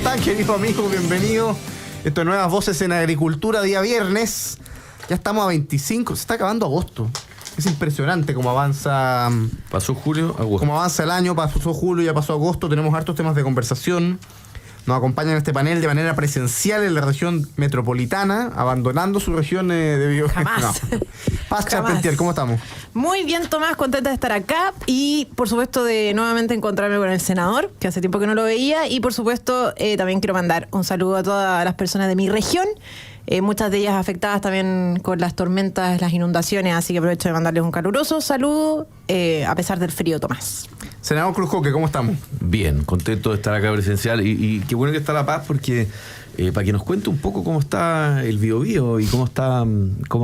están, queridos amigos? Bienvenidos. Esto es Nuevas Voces en Agricultura, día viernes. Ya estamos a 25, se está acabando agosto. Es impresionante cómo avanza. Pasó julio, agosto. Cómo avanza el año, pasó julio, ya pasó agosto. Tenemos hartos temas de conversación. Nos acompaña en este panel de manera presencial en la región metropolitana, abandonando su región de biología. Jamás. No. Paz Charpentier, ¿cómo estamos? Muy bien, Tomás, contenta de estar acá y, por supuesto, de nuevamente encontrarme con el senador, que hace tiempo que no lo veía, y, por supuesto, también quiero mandar un saludo a todas las personas de mi región, muchas de ellas afectadas también con las tormentas, las inundaciones, así que aprovecho de mandarles un caluroso saludo, a pesar del frío, Tomás. Senador Cruz Coque, ¿cómo estamos? Bien, contento de estar acá presencial y qué bueno que está La Paz porque para que nos cuente un poco cómo está el Biobío y cómo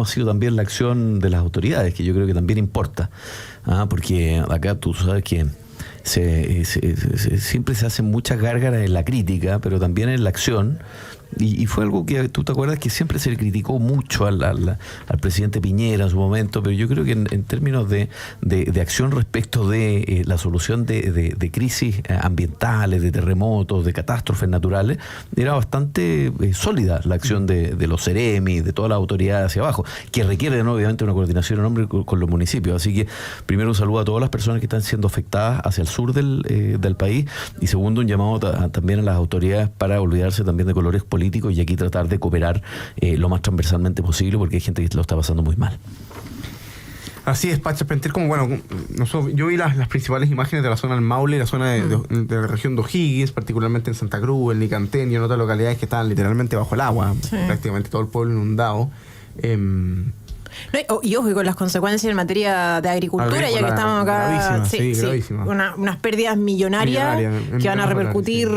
ha sido también la acción de las autoridades, que yo creo que también importa, porque acá tú sabes que siempre se hacen muchas gárgaras en la crítica, pero también en la acción. Y fue algo que tú te acuerdas que siempre se le criticó mucho al presidente Piñera en su momento, pero yo creo que en términos de acción respecto de la solución de crisis ambientales, de terremotos, de catástrofes naturales, era bastante sólida la acción de los Ceremi, de todas las autoridades hacia abajo, que requieren obviamente una coordinación enorme con los municipios. Así que primero un saludo a todas las personas que están siendo afectadas hacia el sur del país, y segundo un llamado también a las autoridades para olvidarse también de colores políticos y aquí tratar de cooperar lo más transversalmente posible, porque hay gente que lo está pasando muy mal. Así es, Pacha Charpentier, como bueno, yo vi las principales imágenes de la zona del Maule y la zona de la región de O'Higgins, particularmente en Santa Cruz, en Licantén y en otras localidades que estaban literalmente bajo el agua, sí. Prácticamente todo el pueblo inundado. Y ojo, con las consecuencias en materia de agricultura, ya que estamos acá, gravísima. Unas pérdidas millonarias que van a repercutir,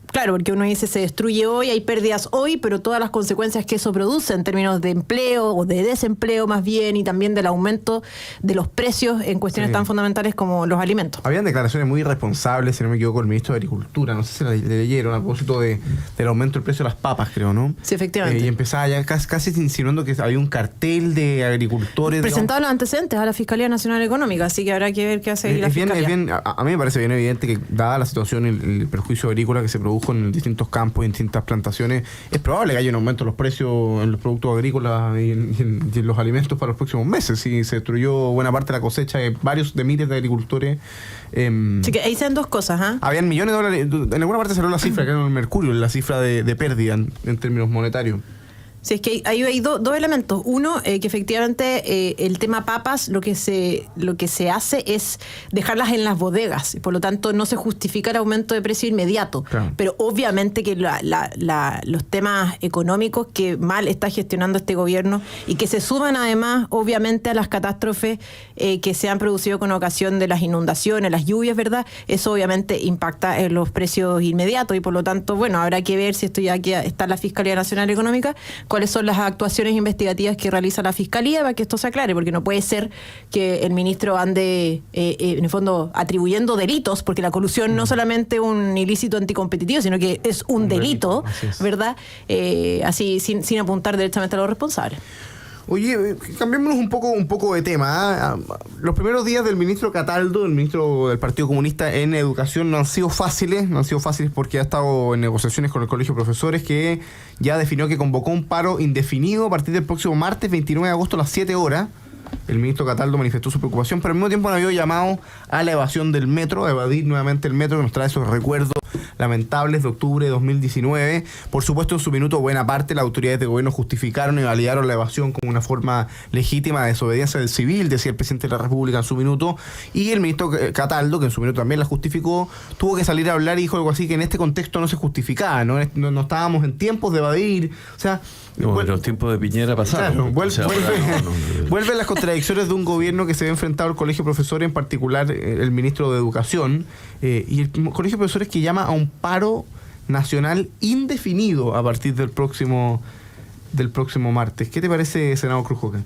claro, porque uno dice se destruye hoy, hay pérdidas hoy, pero todas las consecuencias que eso produce en términos de empleo o de desempleo más bien, y también del aumento de los precios en cuestiones tan fundamentales como los alimentos. Habían declaraciones muy irresponsables, si no me equivoco, el ministro de Agricultura, no sé si le leyeron, a propósito del aumento del precio de las papas, creo, ¿no? Sí, efectivamente. Y empezaba ya casi insinuando que había un cartel de agricultores. Presentado los antecedentes a la Fiscalía Nacional Económica, así que habrá que ver qué hace la Fiscalía. A mí me parece bien evidente que, dada la situación y el perjuicio agrícola que se produjo en distintos campos y en distintas plantaciones, es probable que haya un aumento en los precios en los productos agrícolas y en los alimentos para los próximos meses. Si se destruyó buena parte de la cosecha de miles de agricultores. Así que ahí se dan dos cosas. Habían millones de dólares. En alguna parte salió la cifra, que era en el Mercurio, la cifra de pérdida en términos monetarios. Sí, es que ahí hay dos elementos. Uno, que efectivamente el tema papas, lo que se hace es dejarlas en las bodegas, y por lo tanto no se justifica el aumento de precio inmediato. Claro. Pero obviamente que los temas económicos que mal está gestionando este gobierno y que se suman además obviamente a las catástrofes que se han producido con ocasión de las inundaciones, las lluvias, ¿verdad? Eso obviamente impacta en los precios inmediatos, y por lo tanto, bueno, habrá que ver si esto ya está en la Fiscalía Nacional Económica, cuáles son las actuaciones investigativas que realiza la Fiscalía para que esto se aclare, porque no puede ser que el ministro ande, en el fondo, atribuyendo delitos, porque la colusión no solamente un ilícito anticompetitivo, sino que es un delito, ¿verdad? Así, sin apuntar directamente a los responsables. Oye, cambiémonos un poco de tema. Los primeros días del ministro Cataldo, el ministro del Partido Comunista en Educación, no han sido fáciles porque ha estado en negociaciones con el Colegio de Profesores, que ya definió que convocó un paro indefinido a partir del próximo martes 29 de agosto a las 7 horas. El ministro Cataldo manifestó su preocupación, pero al mismo tiempo no había llamado a la evasión del metro, a evadir nuevamente el metro, que nos trae esos recuerdos lamentables de octubre de 2019. Por supuesto, en su minuto, buena parte de las autoridades de gobierno justificaron y validaron la evasión como una forma legítima de desobediencia del civil, decía el presidente de la República en su minuto, y el ministro Cataldo, que en su minuto también la justificó, tuvo que salir a hablar y dijo algo así, que en este contexto no se justificaba, no estábamos en tiempos de evadir, o sea... No, los tiempos de Piñera pasaron. Claro, vuelven las contradicciones de un gobierno que se ve enfrentado al Colegio de Profesores, en particular el ministro de Educación, y el Colegio de Profesores que llama a un paro nacional indefinido a partir del próximo martes. ¿Qué te parece, senador Cruz Coque?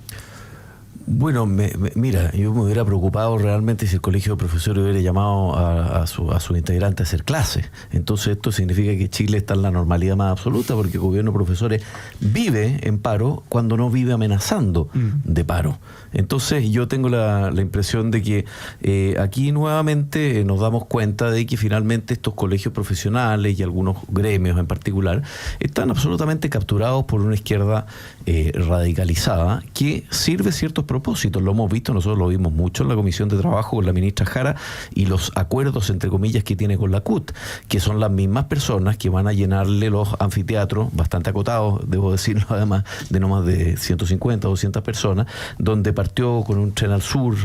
Bueno, mira, yo me hubiera preocupado realmente si el colegio de profesores hubiera llamado a su integrante a hacer clases. Entonces esto significa que Chile está en la normalidad más absoluta, porque el gobierno de profesores vive en paro cuando no vive amenazando de paro. Entonces yo tengo la impresión de que aquí nuevamente nos damos cuenta de que finalmente estos colegios profesionales y algunos gremios en particular están absolutamente capturados por una izquierda radicalizada que sirve ciertos propósitos. Lo hemos visto, nosotros lo vimos mucho en la Comisión de Trabajo con la ministra Jara y los acuerdos entre comillas que tiene con la CUT, que son las mismas personas que van a llenarle los anfiteatros, bastante acotados, debo decirlo, además de no más de 150 o 200 personas, donde partió con un tren al sur,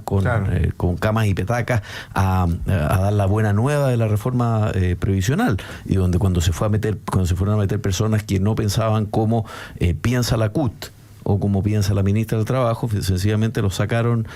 con camas y petacas a dar la buena nueva de la reforma previsional, y donde cuando se fueron a meter personas que no pensaban cómo piensa la CUT o como piensa la ministra del Trabajo, sencillamente lo sacaron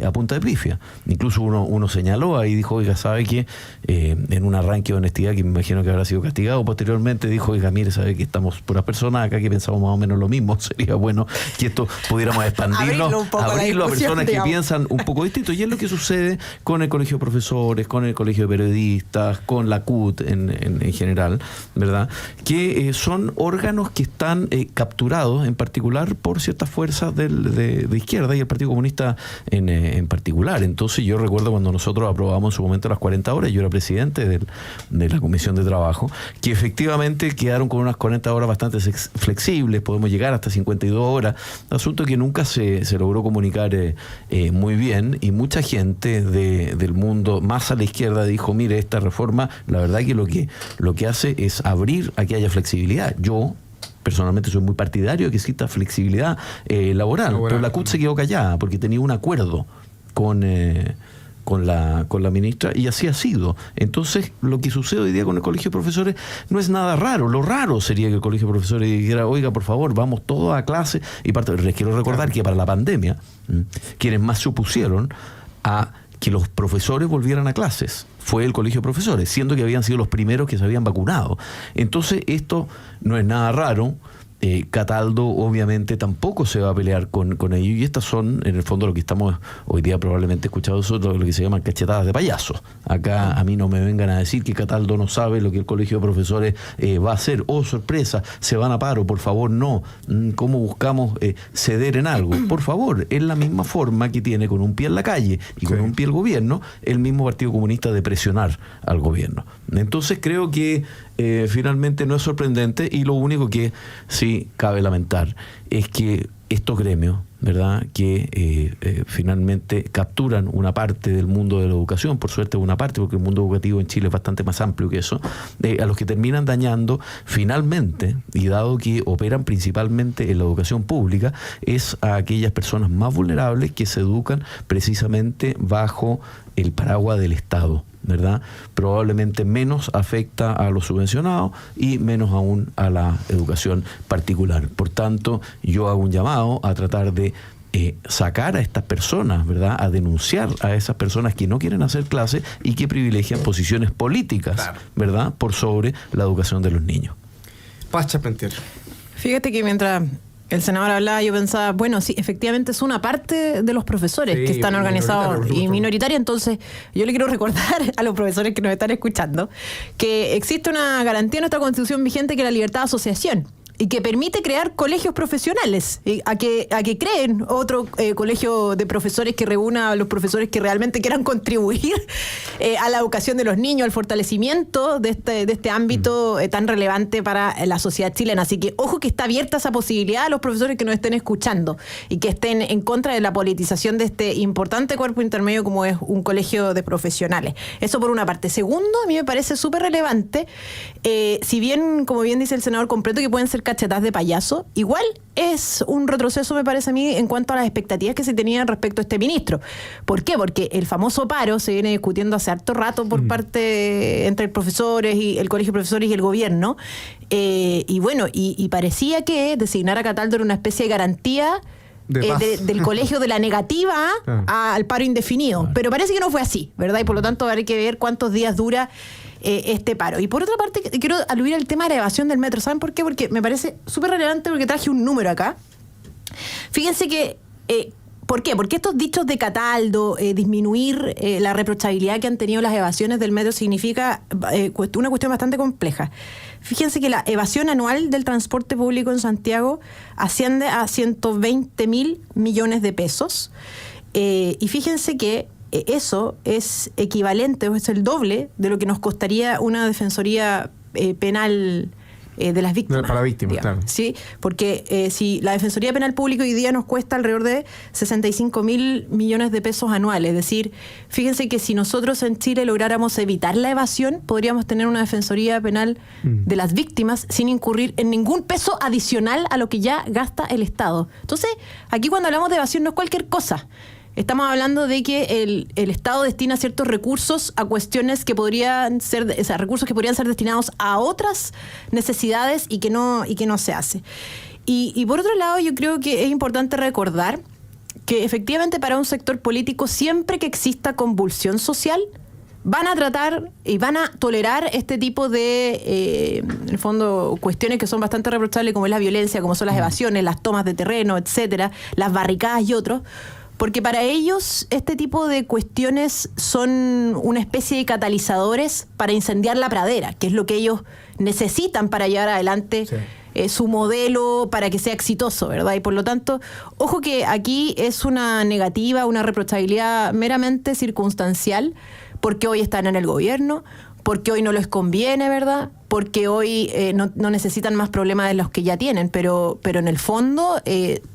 a punta de pifia. Incluso uno señaló ahí, dijo, oiga, ¿sabe qué? En un arranque de honestidad que me imagino que habrá sido castigado posteriormente, dijo, oiga, mire, ¿sabe que estamos puras personas acá que pensamos más o menos lo mismo? Sería bueno que esto pudiéramos expandirlo, abrirlo a personas que piensan un poco distinto. Y es lo que sucede con el Colegio de Profesores, con el Colegio de Periodistas, con la CUT en general, ¿verdad? Que son órganos que están capturados en particular por ciertas fuerzas de izquierda y el Partido Comunista en particular. Entonces yo recuerdo cuando nosotros aprobamos en su momento las 40 horas, yo era presidente de la Comisión de Trabajo, que efectivamente quedaron con unas 40 horas bastante flexibles, podemos llegar hasta 52 horas, asunto que nunca se logró comunicar muy bien, y mucha gente del mundo más a la izquierda dijo, mire, esta reforma la verdad que lo que hace es abrir a que haya flexibilidad. Yo personalmente soy muy partidario de que exista flexibilidad laboral, pero la CUT se quedó callada porque tenía un acuerdo con la ministra, y así ha sido. Entonces, lo que sucede hoy día con el Colegio de Profesores no es nada raro. Lo raro sería que el Colegio de Profesores dijera, oiga, por favor, vamos todos a clase. Y les quiero recordar que para la pandemia, quienes más se opusieron a que los profesores volvieran a clases fue el Colegio de Profesores, siendo que habían sido los primeros que se habían vacunado. Entonces, esto no es nada raro. Cataldo obviamente tampoco se va a pelear con ellos, y estas son en el fondo lo que estamos hoy día probablemente escuchando, lo que se llaman cachetadas de payaso. Acá a mí no me vengan a decir que Cataldo no sabe lo que el Colegio de Profesores va a hacer. Oh, sorpresa, se van a paro, por favor, no. ¿Cómo buscamos ceder en algo? Por favor, es la misma forma que tiene con un pie en la calle y con un pie el gobierno, el mismo Partido Comunista, de presionar al gobierno. Entonces creo que finalmente no es sorprendente, y lo único que sí cabe lamentar es que estos gremios, ¿verdad?, que finalmente capturan una parte del mundo de la educación, por suerte una parte, porque el mundo educativo en Chile es bastante más amplio que eso, a los que terminan dañando finalmente, y dado que operan principalmente en la educación pública, es a aquellas personas más vulnerables que se educan precisamente bajo el paraguas del Estado, ¿verdad? Probablemente menos afecta a los subvencionados y menos aún a la educación particular. Por tanto, yo hago un llamado a tratar de sacar a estas personas, ¿verdad?, a denunciar a esas personas que no quieren hacer clases y que privilegian posiciones políticas, ¿verdad?, por sobre la educación de los niños. Paz Charpentier. Fíjate que mientras el senador hablaba, yo pensaba, bueno, sí, efectivamente es una parte de los profesores que están organizados y minoritaria. Entonces, yo le quiero recordar a los profesores que nos están escuchando que existe una garantía en nuestra Constitución vigente, que es la libertad de asociación, y que permite crear colegios profesionales, a que creen otro colegio de profesores que reúna a los profesores que realmente quieran contribuir a la educación de los niños, al fortalecimiento de este ámbito tan relevante para la sociedad chilena. Así que ojo, que está abierta esa posibilidad a los profesores que nos estén escuchando y que estén en contra de la politización de este importante cuerpo intermedio como es un colegio de profesionales. Eso por una parte. Segundo, a mí me parece súper relevante, si bien, como bien dice el senador Completo, que pueden ser cachetas de payaso, igual es un retroceso, me parece a mí, en cuanto a las expectativas que se tenían respecto a este ministro. ¿Por qué? Porque el famoso paro se viene discutiendo hace harto rato por parte entre profesores y el colegio de profesores y el gobierno, y bueno, y parecía que designar a Cataldo era una especie de garantía del colegio de la negativa al paro indefinido, pero parece que no fue así, ¿verdad? Y por lo tanto habrá que ver cuántos días dura este paro. Y por otra parte, quiero aludir al tema de la evasión del metro. ¿Saben por qué? Porque me parece súper relevante, porque traje un número acá. Fíjense que ¿Por qué? Porque estos dichos de Cataldo, disminuir la reprochabilidad que han tenido las evasiones del metro significa una cuestión bastante compleja. Fíjense que la evasión anual del transporte público en Santiago asciende a 120.000 millones de pesos. Y fíjense que eso es equivalente, o es el doble de lo que nos costaría una defensoría penal de las víctimas. Para víctimas, digamos, claro. ¿sí? Porque si la Defensoría Penal Pública hoy día nos cuesta alrededor de 65.000 millones de pesos anuales, es decir, fíjense que si nosotros en Chile lográramos evitar la evasión, podríamos tener una Defensoría Penal de las víctimas sin incurrir en ningún peso adicional a lo que ya gasta el Estado. Entonces, aquí cuando hablamos de evasión no es cualquier cosa. Estamos hablando de que el Estado destina ciertos recursos a cuestiones que podrían ser, o sea, recursos que podrían ser destinados a otras necesidades y que no se hace. Y por otro lado, yo creo que es importante recordar que efectivamente para un sector político, siempre que exista convulsión social, van a tratar y van a tolerar este tipo de, en el fondo, cuestiones que son bastante reprochables, como es la violencia, como son las evasiones, las tomas de terreno, etcétera, las barricadas y otros. Porque para ellos este tipo de cuestiones son una especie de catalizadores para incendiar la pradera, que es lo que ellos necesitan para llevar adelante su modelo para que sea exitoso, ¿verdad? Y por lo tanto, ojo que aquí es una negativa, una reprochabilidad meramente circunstancial, porque hoy están en el gobierno, porque hoy no les conviene, ¿verdad? Porque hoy no necesitan más problemas de los que ya tienen, pero en el fondo,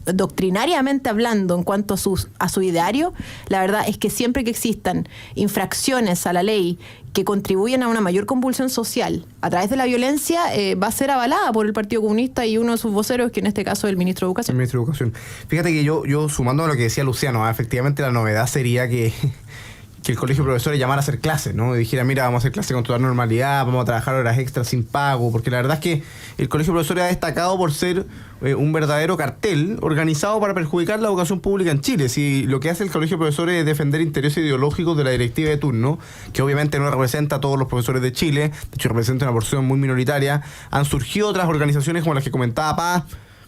doctrinariamente hablando, en cuanto a su ideario, la verdad es que siempre que existan infracciones a la ley que contribuyen a una mayor convulsión social a través de la violencia, va a ser avalada por el Partido Comunista y uno de sus voceros, que en este caso es el ministro de Educación. El ministro de Educación. Fíjate que yo sumando a lo que decía Luciano, efectivamente la novedad sería que el colegio de profesores llamara a hacer clases, ¿no? Y dijera, mira, vamos a hacer clases con toda normalidad, vamos a trabajar horas extras sin pago, porque la verdad es que el colegio de profesores ha destacado por ser un verdadero cartel organizado para perjudicar la educación pública en Chile. Si lo que hace el colegio de profesores es defender intereses ideológicos de la directiva de turno, que obviamente no representa a todos los profesores de Chile, de hecho representa una porción muy minoritaria, han surgido otras organizaciones como las que comentaba Paz,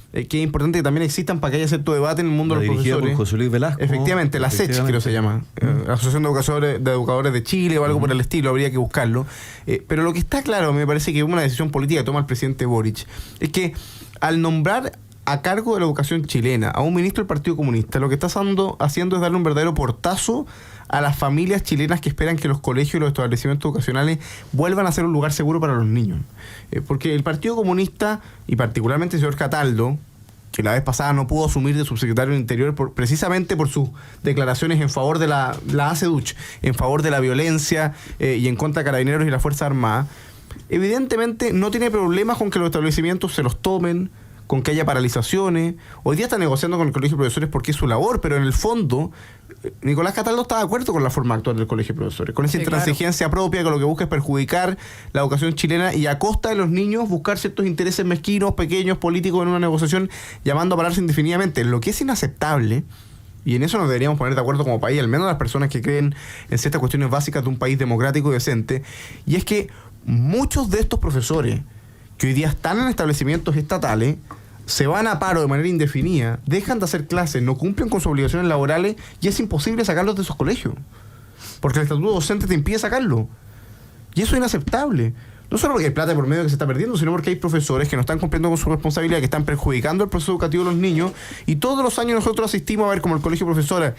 que es importante que también existan para que haya cierto debate en el mundo de los profesores. Por José Luis Velasco. Efectivamente, la SECH, creo que se llama, la Asociación de Educadores de Chile o algo por el estilo, habría que buscarlo. Pero lo que está claro, me parece que es una decisión política que toma el presidente Boric, es que al nombrar a cargo de la educación chilena a un ministro del Partido Comunista, lo que está haciendo es darle un verdadero portazo a las familias chilenas que esperan que los colegios y los establecimientos educacionales vuelvan a ser un lugar seguro para los niños. Porque el Partido Comunista, y particularmente el señor Cataldo, que la vez pasada no pudo asumir de subsecretario del Interior precisamente por sus declaraciones en favor de la ACEDUCH, en favor de la violencia y en contra de Carabineros y la Fuerza Armada, evidentemente no tiene problemas con que los establecimientos se los tomen, con que haya paralizaciones. Hoy día está negociando con el Colegio de Profesores porque es su labor, pero en el fondo Nicolás Cataldo está de acuerdo con la forma actual del Colegio de Profesores, con esa intransigencia propia que lo que busca es perjudicar la educación chilena y a costa de los niños buscar ciertos intereses mezquinos, pequeños, políticos en una negociación, llamando a pararse indefinidamente, lo que es inaceptable. Y en eso nos deberíamos poner de acuerdo como país, al menos las personas que creen en ciertas cuestiones básicas de un país democrático y decente, y es que muchos de estos profesores que hoy día están en establecimientos estatales se van a paro de manera indefinida, dejan de hacer clases, no cumplen con sus obligaciones laborales y es imposible sacarlos de esos colegios. Porque el estatuto docente te impide sacarlo. Y eso es inaceptable. No solo porque hay plata por medio que se está perdiendo, sino porque hay profesores que no están cumpliendo con su responsabilidad, que están perjudicando el proceso educativo de los niños. Y todos los años nosotros asistimos a ver cómo el colegio de profesores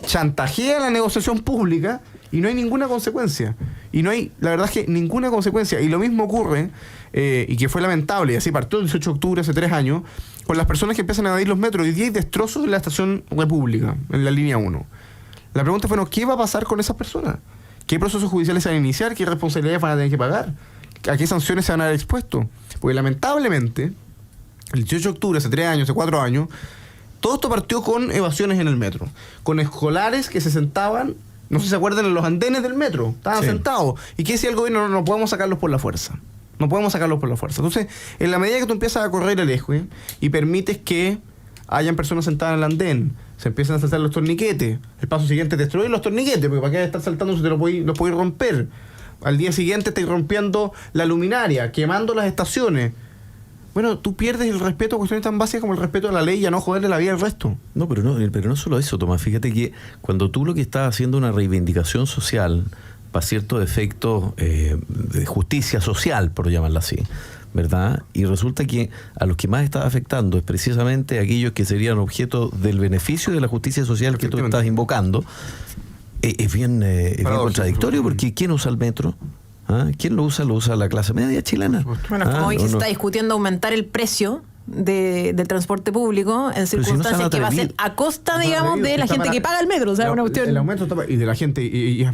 chantajea la negociación pública y no hay ninguna consecuencia. Y no hay, la verdad es que ninguna consecuencia. Y lo mismo ocurre, y que fue lamentable, y así partió el 18 de octubre hace 3 años, con las personas que empiezan a evadir los metros. Hoy día hay destrozos en la estación República, en la línea 1. La pregunta fue, ¿qué va a pasar con esas personas? ¿Qué procesos judiciales se van a iniciar? ¿Qué responsabilidades van a tener que pagar? ¿A qué sanciones se van a ver expuestos? Porque lamentablemente, el 18 de octubre, hace 3 años, hace 4 años, todo esto partió con evasiones en el metro. Con escolares que se sentaban, no sé si se acuerdan, en los andenes del metro. Estaban sentados. ¿Y qué decía el gobierno? No podemos sacarlos por la fuerza. No podemos sacarlos por la fuerza. Entonces, en la medida que tú empiezas a correr el eje y permites que hayan personas sentadas en el andén, se empiezan a saltar los torniquetes, el paso siguiente es destruir los torniquetes, porque para qué estar saltando si te los podéis romper. Al día siguiente estáis rompiendo la luminaria, quemando las estaciones. bueno, tú pierdes el respeto a cuestiones tan básicas como el respeto a la ley y a no joderle la vida al resto. No, pero no solo eso, Tomás. Fíjate que cuando tú lo que estás haciendo una reivindicación social para ciertos efectos de justicia social, por llamarla así, ¿verdad? Y resulta que a los que más está afectando es precisamente aquellos que serían objeto del beneficio de la justicia social que tú estás invocando. Es bien contradictorio, porque ¿quién usa el metro? ¿Ah? ¿Quién lo usa? Lo usa la clase media chilena. Bueno, como hoy se está discutiendo aumentar el precio del transporte público en circunstancias que va a ser a costa, digamos, de la gente que paga el metro. O sea, una cuestión. El aumento y de la gente, y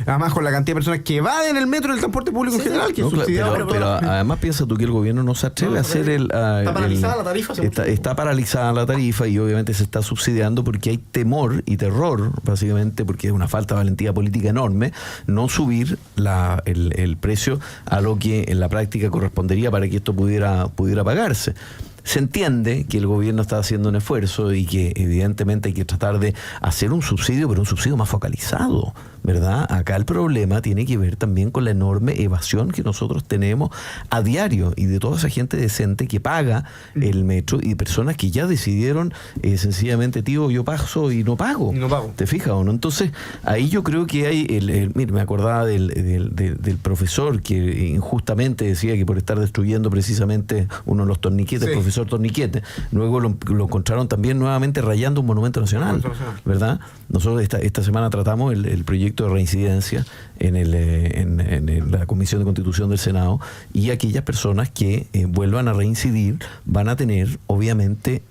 además con la cantidad de personas que van en el metro y el transporte público en general, que es subsidiado. Pero además piensa tú que el gobierno no se atreve a hacer está paralizada la tarifa. Está paralizada la tarifa y obviamente se está subsidiando porque hay temor y terror, básicamente, porque es una falta de valentía política enorme, no subir el precio a lo que en la práctica correspondería para que esto pudiera pagarse. Se entiende que el gobierno está haciendo un esfuerzo y que evidentemente hay que tratar de hacer un subsidio, pero un subsidio más focalizado, ¿verdad? Acá el problema tiene que ver también con la enorme evasión que nosotros tenemos a diario y de toda esa gente decente que paga el metro y personas que ya decidieron sencillamente, tío, yo paso y no pago. ¿Te fijas o no? Entonces, ahí yo creo que hay, mira, me acordaba del profesor que injustamente decía que por estar destruyendo precisamente uno de los torniquetes, el profesor Torniquete, luego lo encontraron también nuevamente rayando un monumento nacional, ¿verdad? Nosotros esta semana tratamos el proyecto de reincidencia en la Comisión de Constitución del Senado, y aquellas personas que vuelvan a reincidir van a tener obviamente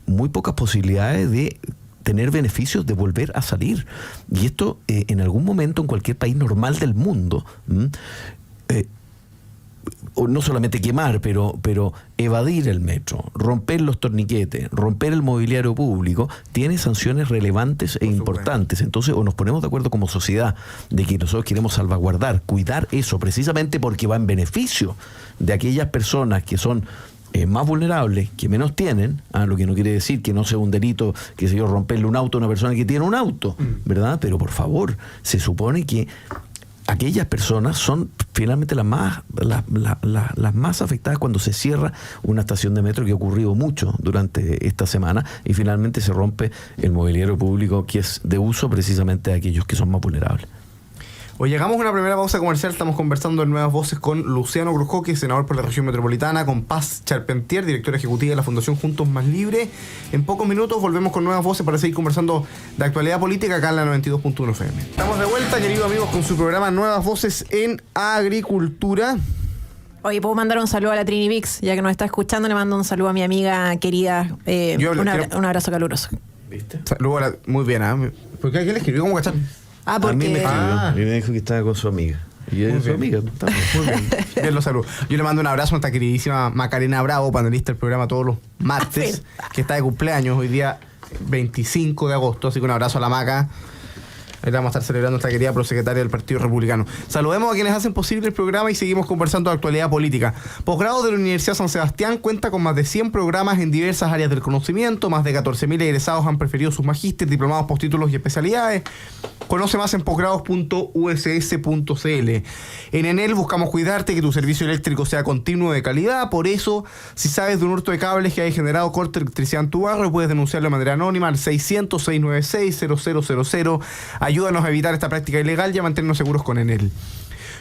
muy pocas posibilidades de tener beneficios de volver a salir. Y esto en algún momento en cualquier país normal del mundo, o no solamente quemar, pero evadir el metro, romper los torniquetes, romper el mobiliario público, tiene sanciones relevantes e importantes. Entonces, o nos ponemos de acuerdo como sociedad de que nosotros queremos salvaguardar, cuidar eso, precisamente porque va en beneficio de aquellas personas que son más vulnerables, que menos tienen, lo que no quiere decir que no sea un delito, que se yo romperle un auto a una persona que tiene un auto, ¿verdad? Pero por favor, se supone que aquellas personas son finalmente las más afectadas cuando se cierra una estación de metro, que ha ocurrido mucho durante esta semana, y finalmente se rompe el mobiliario público que es de uso precisamente de aquellos que son más vulnerables. Hoy llegamos a una primera pausa comercial. Estamos conversando en Nuevas Voces con Luciano Cruzcoque, senador por la región metropolitana, con Paz Charpentier, directora ejecutiva de la Fundación Juntos Más Libre. En pocos minutos volvemos con Nuevas Voces para seguir conversando de actualidad política acá en la 92.1 FM. Estamos de vuelta, queridos amigos, con su programa Nuevas Voces en Agricultura. Oye, ¿puedo mandar un saludo a la Trini Vix? Ya que nos está escuchando, le mando un saludo a mi amiga querida. Un abrazo caluroso. ¿Viste? Saludo muy bien, ¿eh? ¿Por qué le escribió? ¿Cómo cachar? Porque... A mí me escribió y me dijo que estaba con su amiga. Y ella es su amiga. Muy bien. Bien, lo saludo. Yo le mando un abrazo a nuestra queridísima Macarena Bravo, panelista del programa todos los martes, que está de cumpleaños hoy día 25 de agosto. Así que un abrazo a la Maca. Ahí vamos a estar celebrando a nuestra querida prosecretaria del Partido Republicano. Saludemos a quienes hacen posible el programa y seguimos conversando de actualidad política. Posgrado de la Universidad San Sebastián cuenta con más de 100 programas en diversas áreas del conocimiento. Más de 14.000 egresados han preferido sus magísteres, diplomados, postítulos y especialidades. Conoce más en posgrados.uss.cl. En Enel buscamos cuidarte, que tu servicio eléctrico sea continuo de calidad. Por eso, si sabes de un hurto de cables que haya generado corte de electricidad en tu barrio, puedes denunciarlo de manera anónima al 600-696-0000. Ayúdanos a evitar esta práctica ilegal y a mantenernos seguros con Enel.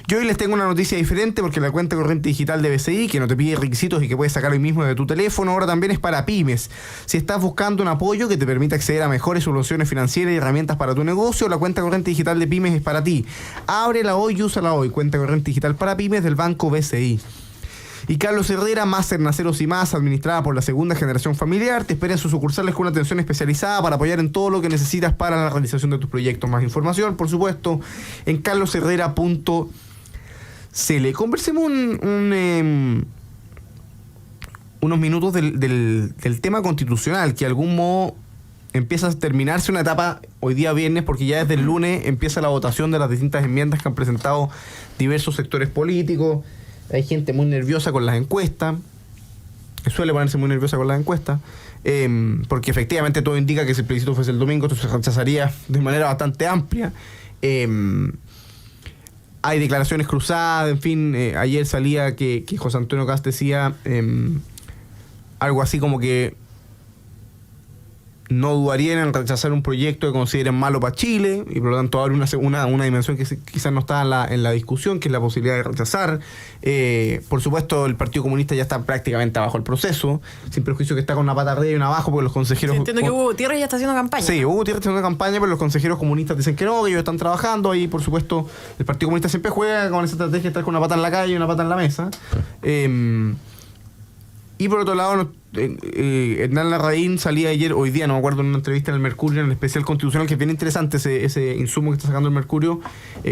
Yo hoy les tengo una noticia diferente, porque la cuenta corriente digital de BCI, que no te pide requisitos y que puedes sacar hoy mismo de tu teléfono, ahora también es para pymes. Si estás buscando un apoyo que te permita acceder a mejores soluciones financieras y herramientas para tu negocio, la cuenta corriente digital de pymes es para ti. Ábrela hoy y úsala hoy. Cuenta corriente digital para pymes del Banco BCI. Y Carlos Herrera, Máster Naceros y Más, administrada por la segunda generación familiar, te espera en sus sucursales con una atención especializada para apoyar en todo lo que necesitas para la realización de tus proyectos. Más información, por supuesto, en carlosherrera.cl. Conversemos unos minutos del tema constitucional, que de algún modo empieza a terminarse una etapa hoy día viernes, porque ya desde el lunes empieza la votación de las distintas enmiendas que han presentado diversos sectores políticos. Hay gente muy nerviosa con las encuestas, suele ponerse muy nerviosa con las encuestas, porque efectivamente todo indica que si el plebiscito fuese el domingo, esto se rechazaría de manera bastante amplia. Hay declaraciones cruzadas, en fin, ayer salía que José Antonio Kast decía algo así como que no dudarían en rechazar un proyecto que consideren malo para Chile, y por lo tanto abre una dimensión que quizás no está en la discusión, que es la posibilidad de rechazar. Por supuesto, el Partido Comunista ya está prácticamente abajo del proceso, sin perjuicio que está con una pata arriba y una abajo, porque los consejeros... Sí, entiendo que Hugo Gutiérrez ya está haciendo campaña. Sí, Hugo Gutiérrez está haciendo campaña, pero los consejeros comunistas dicen que no, que ellos están trabajando. Ahí, por supuesto, el Partido Comunista siempre juega con esa estrategia de estar con una pata en la calle y una pata en la mesa. Y por otro lado, Hernán Larraín salía hoy día, no me acuerdo, en una entrevista en el Mercurio, en el especial constitucional, que es bien interesante ese insumo que está sacando el Mercurio,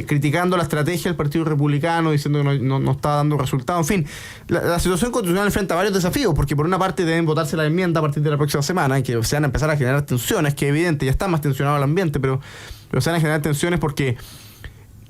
criticando la estrategia del Partido Republicano, diciendo que no está dando resultados. En fin, la situación constitucional enfrenta varios desafíos, porque por una parte deben votarse la enmienda a partir de la próxima semana, y que se van a empezar a generar tensiones, que evidente, ya está más tensionado el ambiente, pero se van a generar tensiones porque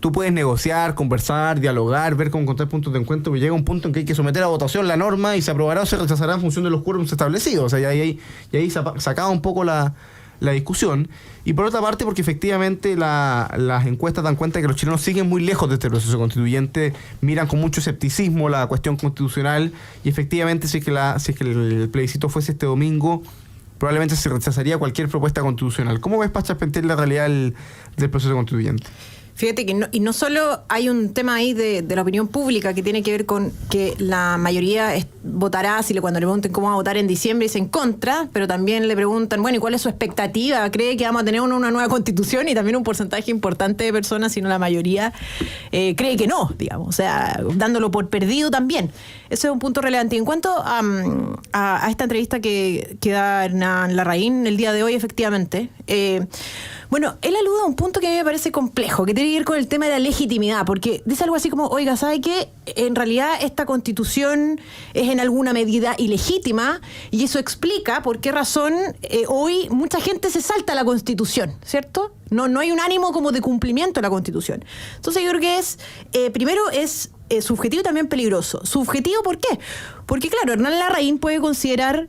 tú puedes negociar, conversar, dialogar, ver cómo encontrar puntos de encuentro, pero llega un punto en que hay que someter a votación la norma y se aprobará o se rechazará en función de los quórums establecidos. O sea, y ahí se acaba un poco la discusión. Y por otra parte, porque efectivamente las encuestas dan cuenta que los chilenos siguen muy lejos de este proceso constituyente, miran con mucho escepticismo la cuestión constitucional, y efectivamente si es que el plebiscito fuese este domingo, probablemente se rechazaría cualquier propuesta constitucional. ¿Cómo ves, Pacha Pentel, la realidad del proceso constituyente? Fíjate que no solo hay un tema ahí de la opinión pública que tiene que ver con que la mayoría votará, cuando le pregunten cómo va a votar en diciembre, dice en contra, pero también le preguntan, bueno, ¿y cuál es su expectativa? ¿Cree que vamos a tener una nueva constitución? Y también un porcentaje importante de personas, si no la mayoría, cree que no, digamos, o sea, dándolo por perdido también. Eso es un punto relevante. Y en cuanto a esta entrevista que da Hernán Larraín el día de hoy, efectivamente, bueno, él alude a un punto que a mí me parece complejo, que tiene que ver con el tema de la legitimidad, porque dice algo así como, oiga, ¿sabe qué? En realidad esta constitución es en alguna medida ilegítima, y eso explica por qué razón hoy mucha gente se salta la constitución, ¿cierto? No hay un ánimo como de cumplimiento de la constitución. Entonces yo creo que primero es subjetivo y también peligroso. Subjetivo, ¿por qué? Porque, claro, Hernán Larraín puede considerar,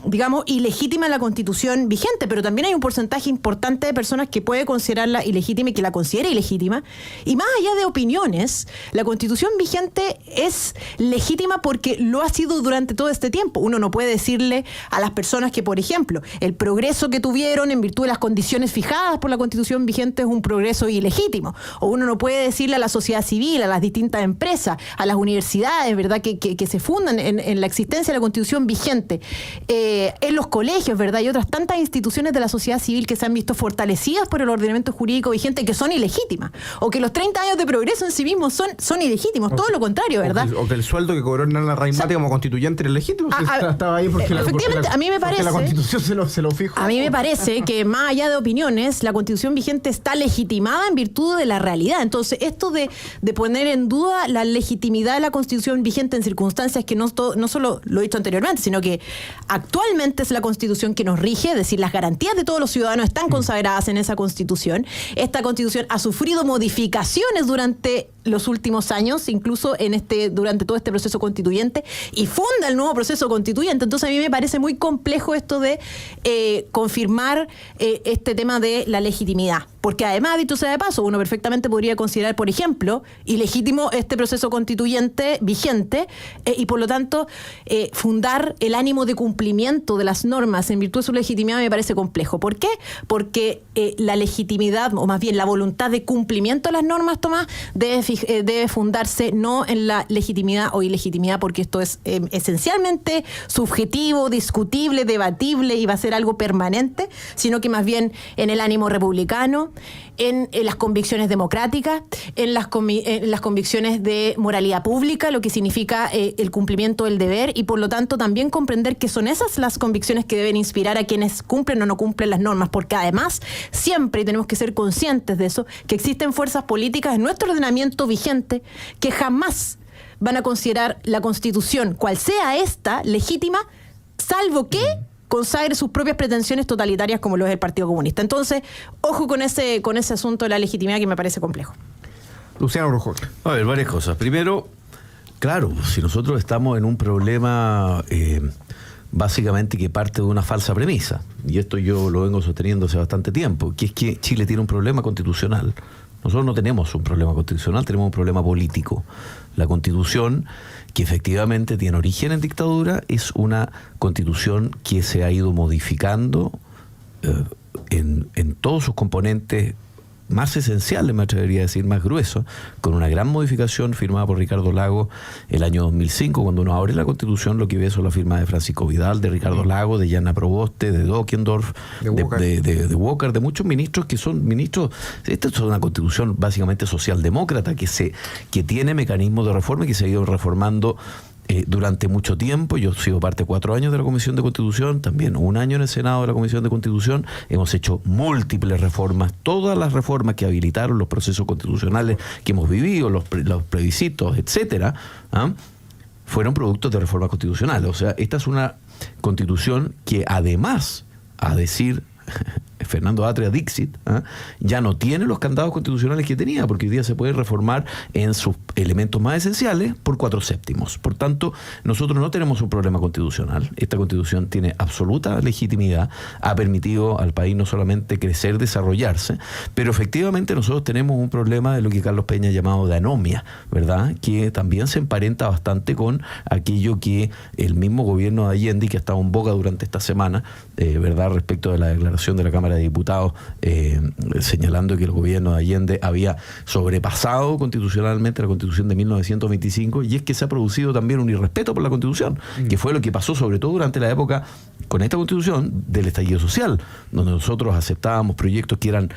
digamos, ilegítima la constitución vigente, pero también hay un porcentaje importante de personas que puede considerarla ilegítima y que la considera ilegítima. Y más allá de opiniones, la constitución vigente es legítima porque lo ha sido durante todo este tiempo. Uno no puede decirle a las personas que, por ejemplo, el progreso que tuvieron en virtud de las condiciones fijadas por la constitución vigente es un progreso ilegítimo. O uno no puede decirle a la sociedad civil, a las distintas empresas, a las universidades, ¿verdad?, que se fundan en la existencia de la constitución vigente, en los colegios, ¿verdad?, y otras tantas instituciones de la sociedad civil que se han visto fortalecidas por el ordenamiento jurídico vigente, que son ilegítimas, o que los 30 años de progreso en sí mismos son ilegítimos, todo lo contrario, ¿verdad? O que el sueldo que cobró Hernán Larraín como constituyente era legítimo, estaba ahí porque a mí me parece, la constitución se lo fijó. A mí me parece que más allá de opiniones, la constitución vigente está legitimada en virtud de la realidad. Entonces, esto de poner en duda la legitimidad de la constitución vigente en circunstancias que no solo lo he dicho anteriormente, sino que actualmente es la constitución que nos rige, es decir, las garantías de todos los ciudadanos están consagradas en esa constitución. Esta constitución ha sufrido modificaciones durante los últimos años, incluso durante todo este proceso constituyente, y funda el nuevo proceso constituyente. Entonces a mí me parece muy complejo esto de confirmar este tema de la legitimidad, porque además, dicho sea de paso, uno perfectamente podría considerar, por ejemplo, ilegítimo este proceso constituyente vigente, y por lo tanto fundar el ánimo de cumplimiento de las normas en virtud de su legitimidad me parece complejo. ¿Por qué? Porque la legitimidad, o más bien la voluntad de cumplimiento de las normas, Tomás, debe fundarse no en la legitimidad o ilegitimidad, porque esto es esencialmente subjetivo, discutible, debatible, y va a ser algo permanente, sino que más bien en el ánimo republicano, en las convicciones democráticas, en las convicciones de moralidad pública, lo que significa el cumplimiento del deber, y por lo tanto también comprender que son esas las convicciones que deben inspirar a quienes cumplen o no cumplen las normas, porque además siempre tenemos que ser conscientes de eso, que existen fuerzas políticas en nuestro ordenamiento vigente que jamás van a considerar la Constitución, cual sea esta, legítima, salvo que consagre sus propias pretensiones totalitarias, como lo es el Partido Comunista. Entonces, ojo con ese asunto de la legitimidad, que me parece complejo. Luciano Brujo. A ver, varias cosas. Primero, claro, si nosotros estamos en un problema básicamente que parte de una falsa premisa, y esto yo lo vengo sosteniendo hace bastante tiempo, que es que Chile tiene un problema constitucional Nosotros no tenemos un problema constitucional, tenemos un problema político. La Constitución, que efectivamente tiene origen en dictadura, es una Constitución que se ha ido modificando en todos sus componentes más esenciales, me atrevería a decir, más gruesos, con una gran modificación firmada por Ricardo Lagos el año 2005. Cuando uno abre la Constitución, lo que ve son la firma de Francisco Vidal, de Ricardo Lagos, de Jana Proboste, de Dockendorf, de Walker, de muchos ministros que son ministros. Esta es una Constitución básicamente socialdemócrata que tiene mecanismos de reforma y que se ha ido reformando durante mucho tiempo. Yo he sido parte 4 años de la Comisión de Constitución, también 1 año en el Senado de la Comisión de Constitución. Hemos hecho múltiples reformas, todas las reformas que habilitaron los procesos constitucionales que hemos vivido, los plebiscitos, etcétera, fueron productos de reformas constitucionales. O sea, esta es una Constitución que, además, a decir Fernando Atria Dixit, ya no tiene los candados constitucionales que tenía, porque hoy día se puede reformar en sus elementos más esenciales por 4/7. Por tanto, nosotros no tenemos un problema constitucional. Esta Constitución tiene absoluta legitimidad, ha permitido al país no solamente crecer, desarrollarse, pero efectivamente nosotros tenemos un problema de lo que Carlos Peña ha llamado de anomia, ¿verdad?, que también se emparenta bastante con aquello que el mismo gobierno de Allende, que ha estado en boga durante esta semana, ¿verdad?, respecto de la declaración de la Cámara de Diputados, señalando que el gobierno de Allende había sobrepasado constitucionalmente la Constitución de 1925, y es que se ha producido también un irrespeto por la Constitución, que fue lo que pasó sobre todo durante la época con esta Constitución del estallido social, donde nosotros aceptábamos proyectos que eran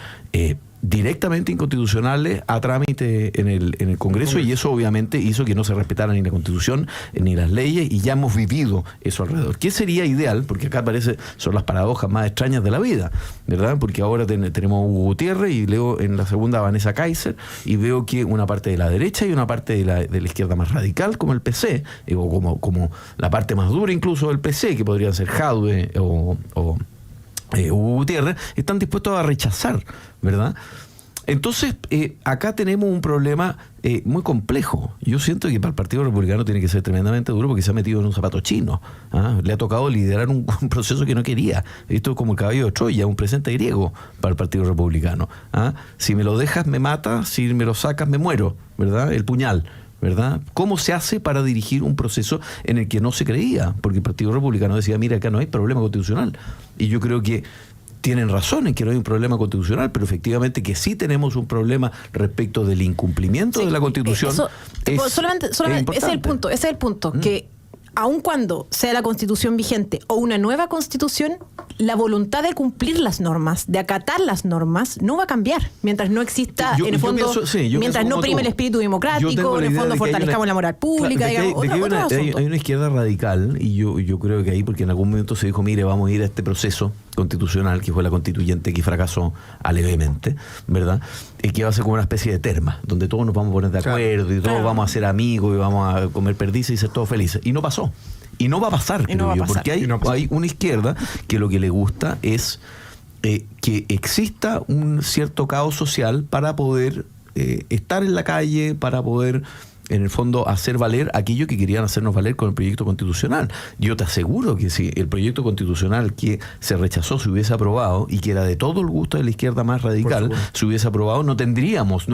directamente inconstitucionales a trámite en el Congreso, y eso obviamente hizo que no se respetara ni la Constitución ni las leyes, y ya hemos vivido eso alrededor. ¿Qué sería ideal? Porque acá parece son las paradojas más extrañas de la vida, ¿verdad? Porque ahora tenemos a Hugo Gutiérrez, y leo en la segunda a Vanessa Kaiser, y veo que una parte de la derecha y una parte de la izquierda más radical, como el PC, o como la parte más dura incluso del PC, que podrían ser Jadwe o Hugo Gutiérrez, están dispuestos a rechazar, ¿verdad? Entonces, acá tenemos un problema muy complejo. Yo siento que para el Partido Republicano tiene que ser tremendamente duro, porque se ha metido en un zapato chino. Le ha tocado liderar un proceso que no quería. Esto es como el caballo de Troya, un presente griego para el Partido Republicano. Si me lo dejas, me mata; si me lo sacas, me muero, ¿verdad? El puñal, ¿verdad? ¿Cómo se hace para dirigir un proceso en el que no se creía? Porque el Partido Republicano decía, mira, acá no hay problema constitucional. Y yo creo que tienen razón en que no hay un problema constitucional, pero efectivamente que sí tenemos un problema respecto del incumplimiento de la Constitución. Solamente ese es el punto, que aun cuando sea la Constitución vigente o una nueva Constitución, la voluntad de cumplir las normas, de acatar las normas, no va a cambiar mientras no exista, en el fondo, mientras no prime el espíritu democrático, en el fondo fortalezcamos la moral pública. Hay una izquierda radical, y yo creo que ahí, porque en algún momento se dijo, mire, vamos a ir a este proceso constitucional, que fue la constituyente que fracasó alevemente, ¿verdad? Y que va a ser como una especie de terma, donde todos nos vamos a poner de acuerdo, y todos vamos a ser amigos, y vamos a comer perdices y ser todos felices. Y no pasó. Y no va a pasar, creo yo, porque hay una izquierda que lo que le gusta es que exista un cierto caos social para poder estar en la calle, para poder, en el fondo, hacer valer aquello que querían hacernos valer con el proyecto constitucional. Yo te aseguro que si el proyecto constitucional que se rechazó se hubiese aprobado, y que era de todo el gusto de la izquierda más radical, se hubiese aprobado, no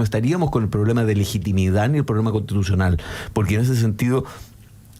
estaríamos con el problema de legitimidad ni el problema constitucional, porque en ese sentido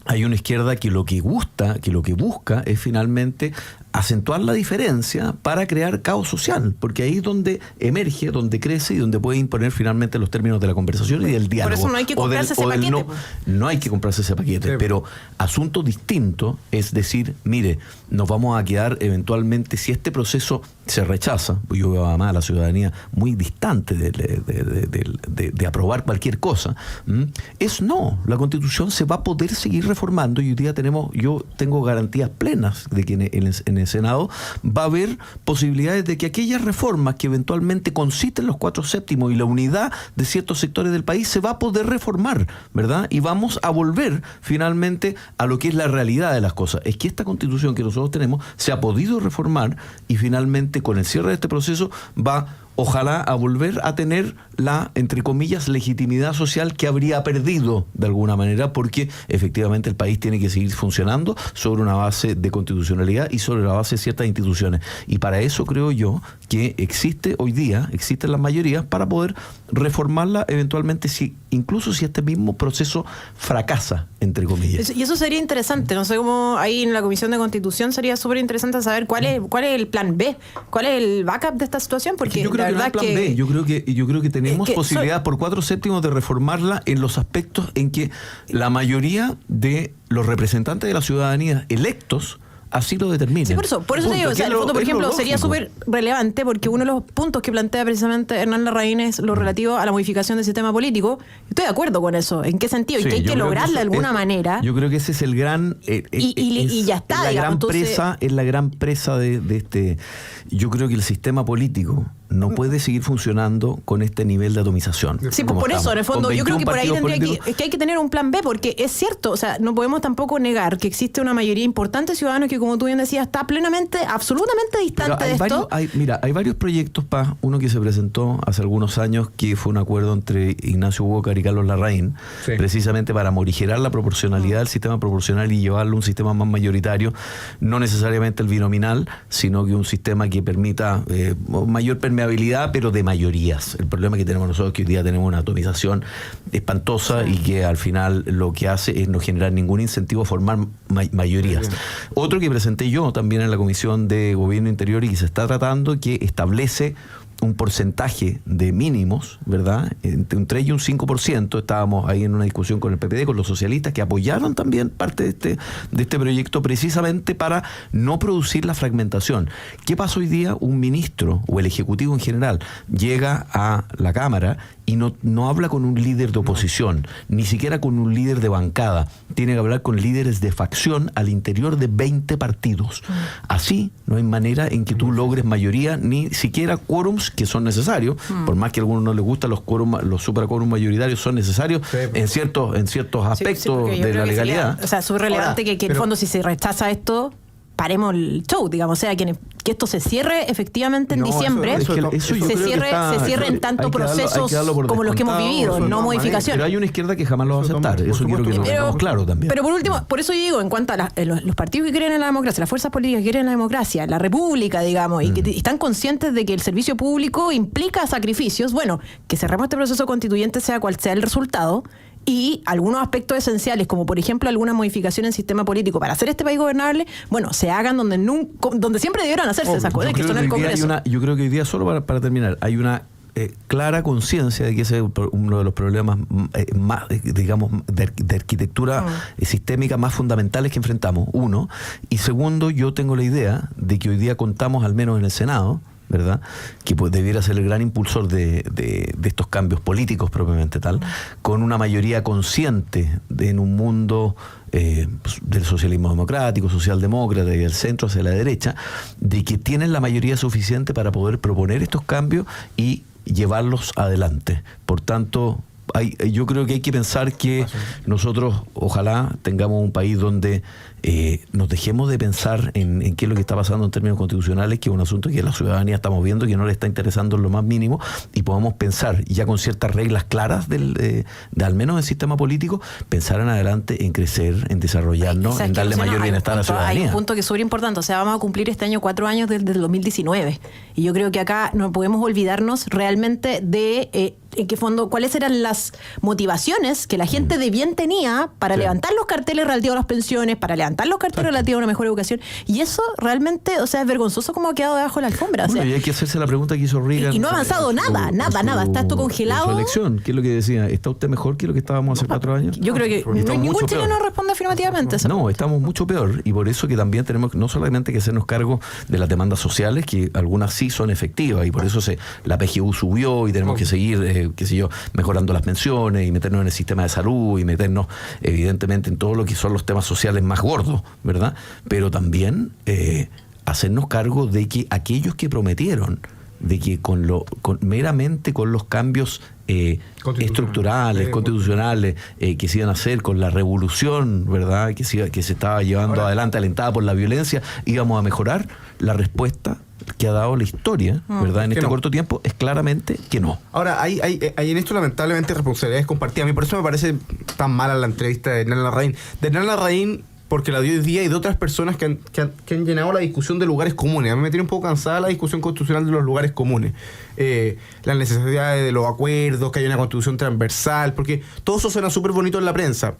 hay una izquierda que lo que busca es finalmente acentuar la diferencia para crear caos social, porque ahí es donde emerge, donde crece y donde puede imponer finalmente los términos de la conversación y del diálogo. Por eso no hay que comprarse ese paquete. No hay que comprarse ese paquete, pero asunto distinto es decir, mire, nos vamos a quedar eventualmente, si este proceso se rechaza, pues yo veo además a la ciudadanía muy distante de aprobar cualquier cosa, la Constitución se va a poder seguir reformando, y hoy día yo tengo garantías plenas de que en el Senado va a haber posibilidades de que aquellas reformas que eventualmente conciten los 4/7 y la unidad de ciertos sectores del país se va a poder reformar, ¿verdad? Y vamos a volver finalmente a lo que es la realidad de las cosas. Es que esta Constitución que nosotros tenemos se ha podido reformar, y finalmente con el cierre de este proceso va ojalá a volver a tener la, entre comillas, legitimidad social que habría perdido de alguna manera, porque efectivamente el país tiene que seguir funcionando sobre una base de constitucionalidad y sobre la base de ciertas instituciones. Y para eso creo yo que existen las mayorías para poder reformarla eventualmente, incluso si este mismo proceso fracasa, entre comillas. Y eso sería interesante, no sé cómo ahí en la Comisión de Constitución sería súper interesante saber cuál es el plan B, cuál es el backup de esta situación, porque yo creo la verdad que no hay plan B. Yo creo que tenemos posibilidad por 4/7 de reformarla en los aspectos en que la mayoría de los representantes de la ciudadanía electos así lo determinen. Sí, por eso te digo, o sea, en el fondo, por ejemplo, sería súper relevante porque uno de los puntos que plantea precisamente Hernán Larraín es lo relativo a la modificación del sistema político. Estoy de acuerdo con eso. ¿En qué sentido? Sí, y que hay que lograrla de alguna manera. Yo creo que ese es el gran... y ya está, la digamos, es la gran presa de este... Yo creo que el sistema político no puede seguir funcionando con este nivel de atomización. Sí, por eso, en el fondo, yo creo que por ahí es que hay que tener un plan B, porque es cierto, o sea, no podemos tampoco negar que existe una mayoría importante de ciudadanos que, como tú bien decías, está plenamente, absolutamente distante de esto. Hay varios proyectos, uno que se presentó hace algunos años, que fue un acuerdo entre Ignacio Huócar y Carlos Larraín, precisamente para morigerar la proporcionalidad del sistema proporcional y llevarlo a un sistema más mayoritario, no necesariamente el binominal, sino que un sistema que permita mayor permeabilidad, pero de mayorías. El problema que tenemos nosotros es que hoy día tenemos una atomización espantosa y que al final lo que hace es no generar ningún incentivo a formar mayorías. Otro que presenté yo también en la Comisión de Gobierno Interior y que se está tratando, que establece un porcentaje de mínimos, ¿verdad? Entre un 3 y un 5%. Estábamos ahí en una discusión con el PPD, con los socialistas, que apoyaron también parte de este proyecto precisamente para no producir la fragmentación. ¿Qué pasa hoy día? Un ministro o el Ejecutivo en general llega a la Cámara y no habla con un líder de oposición, ni siquiera con un líder de bancada. Tiene que hablar con líderes de facción al interior de 20 partidos. Así no hay manera en que tú logres mayoría, ni siquiera quórums que son necesarios, por más que a algunos no les gustan los superquórums mayoritarios, son necesarios en ciertos aspectos de la legalidad. Sería, o sea, súper relevante que en el fondo, si se rechaza esto, paremos el show, digamos, o sea, que esto se cierre efectivamente en diciembre, se cierre en tanto procesos como los que hemos vivido, no modificaciones. Pero hay una izquierda que jamás lo va a aceptar, eso quiero que lo tengamos claro también. Pero por último, por eso yo digo, en cuanto a los partidos que creen en la democracia, las fuerzas políticas que creen en la democracia, la república, digamos, y que están conscientes de que el servicio público implica sacrificios, bueno, que cerremos este proceso constituyente sea cual sea el resultado, y algunos aspectos esenciales, como por ejemplo alguna modificación en el sistema político para hacer este país gobernable, bueno, se hagan donde siempre debieron hacerse esas cosas, que son el Congreso. Yo creo que hoy día, solo para terminar, hay una clara conciencia de que ese es uno de los problemas más, digamos, de arquitectura sistémica más fundamentales que enfrentamos, uno. Y segundo, yo tengo la idea de que hoy día contamos, al menos en el Senado, ¿verdad?, que debiera ser el gran impulsor de estos cambios políticos propiamente tal, con una mayoría consciente en un mundo del socialismo democrático, socialdemócrata y del centro hacia la derecha, de que tienen la mayoría suficiente para poder proponer estos cambios y llevarlos adelante. Por tanto, yo creo que hay que pensar que nosotros ojalá tengamos un país donde nos dejemos de pensar en qué es lo que está pasando en términos constitucionales, que es un asunto que la ciudadanía estamos viendo que no le está interesando en lo más mínimo, y podamos pensar ya con ciertas reglas claras de al menos del sistema político, pensar en adelante en crecer, en desarrollarnos, en darle mayor bienestar a la ciudadanía. Hay un punto que es súper importante, o sea, vamos a cumplir este año 4 años desde el 2019, y yo creo que acá no podemos olvidarnos realmente de en qué fondo, cuáles eran las motivaciones que la gente de bien tenía para levantar los carteles relativos a las pensiones, para levantar los carteles relativos a una mejor educación, y eso realmente, o sea, es vergonzoso como ha quedado debajo de la alfombra. Bueno, o sea, y hay que hacerse la pregunta que hizo Reagan. Y no ha avanzado nada, está esto congelado. En su elección, ¿qué es lo que decía? ¿Está usted mejor que lo que estábamos hace 4 años? Yo creo que ningún chileno responde afirmativamente a eso. No, estamos mucho peor, y por eso que también tenemos no solamente que hacernos cargo de las demandas sociales, que algunas sí son efectivas, y por eso la PGU subió, y tenemos que seguir, qué sé yo, mejorando las pensiones y meternos en el sistema de salud y meternos evidentemente en todo lo que son los temas sociales más gordos, ¿verdad? Pero también hacernos cargo de que aquellos que prometieron de que meramente con los cambios estructurales, constitucionales que se iban a hacer, con la revolución, ¿verdad?, que se estaba llevando adelante, alentada por la violencia, íbamos a mejorar. La respuesta que ha dado la historia, ¿verdad? En este no. corto tiempo, es claramente que no. Ahora, hay en esto lamentablemente responsabilidades compartidas. A mí por eso me parece tan mala la entrevista de Hernán Larraín. De Hernán Larraín, porque la dio hoy día, y de otras personas que han llenado la discusión de lugares comunes. A mí me tiene un poco cansada la discusión constitucional de los lugares comunes. Las necesidades de los acuerdos, que haya una constitución transversal, porque todo eso suena súper bonito en la prensa.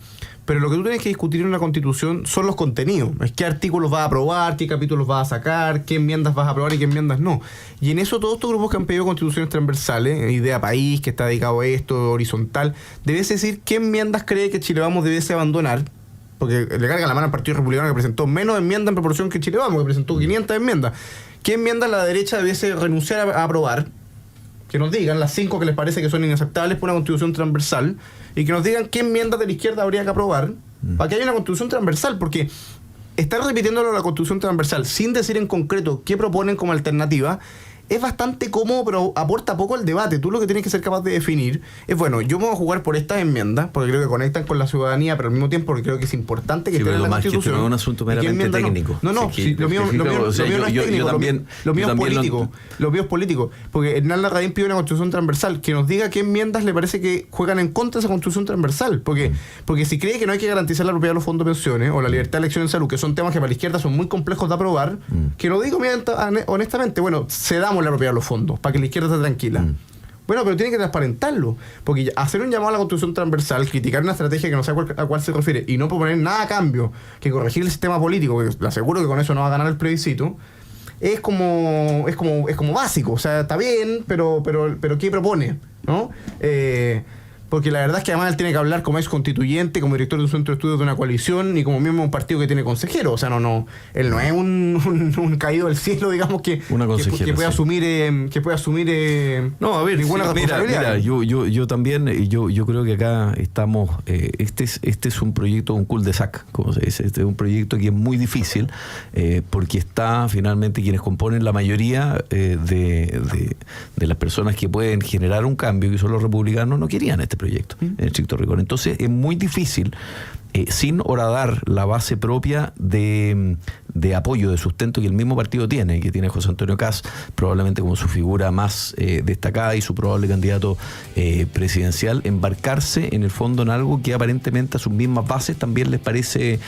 Pero lo que tú tienes que discutir en una constitución son los contenidos. Es qué artículos vas a aprobar, qué capítulos vas a sacar, qué enmiendas vas a aprobar y qué enmiendas no. Y en eso todos estos grupos que han pedido constituciones transversales, Idea País, que está dedicado a esto, horizontal, debes decir qué enmiendas cree que Chile Vamos debiese abandonar, porque le carga la mano al Partido Republicano, que presentó menos enmiendas en proporción que Chile Vamos, que presentó 500 enmiendas. ¿Qué enmiendas la derecha debiese renunciar a aprobar? Que nos digan las 5 que les parece que son inaceptables por una constitución transversal, y que nos digan qué enmiendas de la izquierda habría que aprobar para que haya una constitución transversal, porque estar repitiéndolo la constitución transversal sin decir en concreto qué proponen como alternativa es bastante cómodo, pero aporta poco al debate. Tú lo que tienes que ser capaz de definir es, bueno, yo me voy a jugar por estas enmiendas, porque creo que conectan con la ciudadanía, pero al mismo tiempo porque creo que es importante que esté en la Constitución. Que no es un asunto meramente técnico. No, sí, lo mío no es técnico, lo mío es político. Lo mío es político, porque Hernán Larraín pide una Constitución transversal, que nos diga qué enmiendas le parece que juegan en contra de esa Constitución transversal, porque si cree que no hay que garantizar la propiedad de los fondos de pensiones o la libertad de elección en salud, que son temas que para la izquierda son muy complejos de aprobar, que lo digo honestamente, bueno, cedamos la propiedad de los fondos para que la izquierda esté tranquila. Bueno, pero tiene que transparentarlo, porque hacer un llamado a la Constitución transversal, criticar una estrategia que no sé a cuál se refiere y no proponer nada a cambio que corregir el sistema político, que le aseguro que con eso no va a ganar el plebiscito, es como básico. O sea, está bien, pero ¿qué propone? ¿No? Porque la verdad es que además él tiene que hablar como ex constituyente, como director de un centro de estudios de una coalición y como miembro de un partido que tiene consejero. O sea, él no es un caído del cielo, digamos, que puede asumir no, a ver, ninguna responsabilidad. Mira, yo también, yo creo que acá estamos, este es un proyecto, un cul-de-sac, como se dice. Este es un proyecto que es muy difícil, porque está finalmente quienes componen la mayoría de las personas que pueden generar un cambio, que son los republicanos, no querían este proyecto en estricto rigor. Entonces es muy difícil, sin horadar la base propia de apoyo, de sustento que el mismo partido tiene, que tiene José Antonio Kast probablemente como su figura más destacada y su probable candidato presidencial, embarcarse en el fondo en algo que aparentemente a sus mismas bases también les parece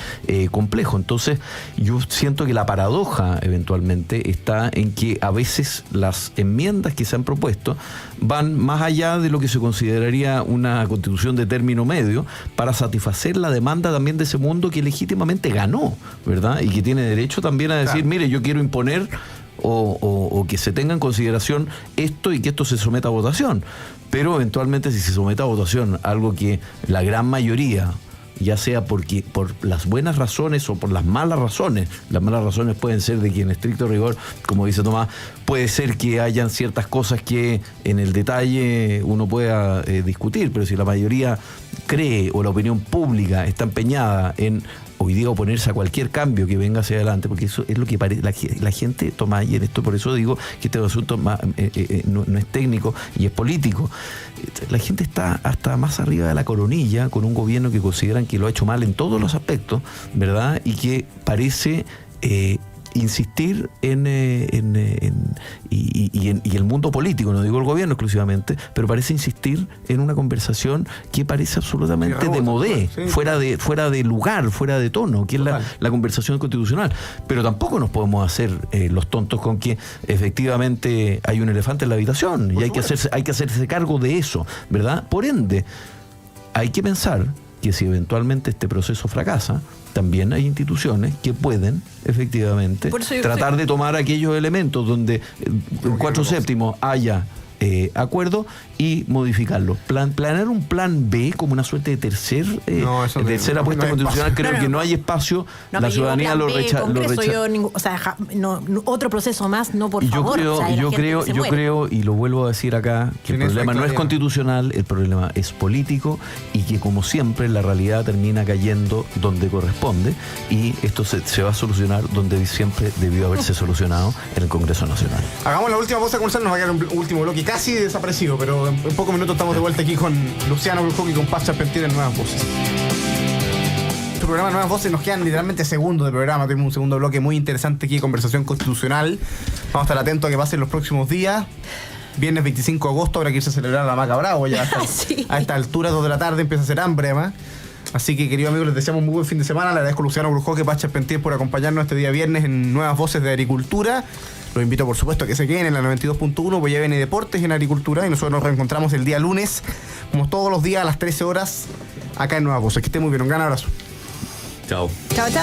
complejo. Entonces yo siento que la paradoja eventualmente está en que a veces las enmiendas que se han propuesto van más allá de lo que se consideraría una constitución de término medio para satisfacer la demanda también de ese mundo que legítimamente ganó, ¿verdad? Y que tiene derecho también a decir, mire, yo quiero imponer o que se tenga en consideración esto y que esto se someta a votación. Pero eventualmente si se somete a votación algo que la gran mayoría, ya sea por las buenas razones o por las malas razones pueden ser de que en estricto rigor, como dice Tomás, puede ser que hayan ciertas cosas que en el detalle uno pueda discutir, pero si la mayoría cree o la opinión pública está empeñada en hoy día oponerse a cualquier cambio que venga hacia adelante, porque eso es lo que la gente, Tomás, y en esto por eso digo que este asunto no es técnico y es político. La gente está hasta más arriba de la coronilla con un gobierno que consideran que lo ha hecho mal en todos los aspectos, ¿verdad? Y que parece insistir en el mundo político, no digo el gobierno exclusivamente, pero parece insistir en una conversación que parece absolutamente de modé, sí, fuera de lugar, fuera de tono, que es la conversación constitucional. Pero tampoco nos podemos hacer los tontos con que efectivamente hay un elefante en la habitación y hay que hacerse cargo de eso, ¿verdad? Por ende, hay que pensar que si eventualmente este proceso fracasa, también hay instituciones que pueden efectivamente tratar de tomar aquellos elementos donde en 4/7 haya acuerdo y modificarlo. Planear un plan B como una suerte de tercera apuesta constitucional, creo que no hay espacio. La ciudadanía lo rechaza. Otro proceso más, no, por favor. Yo creo, y lo vuelvo a decir acá, que el problema no es constitucional, el problema es político, y que como siempre la realidad termina cayendo donde corresponde, y esto se va a solucionar donde siempre debió haberse solucionado, en el Congreso Nacional. Hagamos la última pausa comercial, nos va a quedar un último bloque casi desaparecido, pero en pocos minutos estamos de vuelta aquí con Luciano Brujoki y con Paz Charpentier en Nuevas Voces. tu programa Nuevas Voces. Nos quedan literalmente segundos de programa. Tenemos un segundo bloque muy interesante aquí de conversación constitucional. Vamos a estar atentos a que pasen los próximos días. Viernes 25 de agosto habrá que irse a celebrar a la Maca Bravo. Ya Sí. a esta altura, 2 de la tarde, empieza a hacer hambre además. Así que, queridos amigos, les deseamos un muy buen fin de semana. Le agradezco a Luciano Brujoque, Pacha Pentier por acompañarnos este día viernes en Nuevas Voces de Agricultura. Los invito, por supuesto, a que se queden en la 92.1, pues ya viene Deportes en Agricultura, y nosotros nos reencontramos el día lunes, como todos los días a las 13 horas, acá en Nuevas Voces. Que estén muy bien, un gran abrazo. Chao. Chao, chao.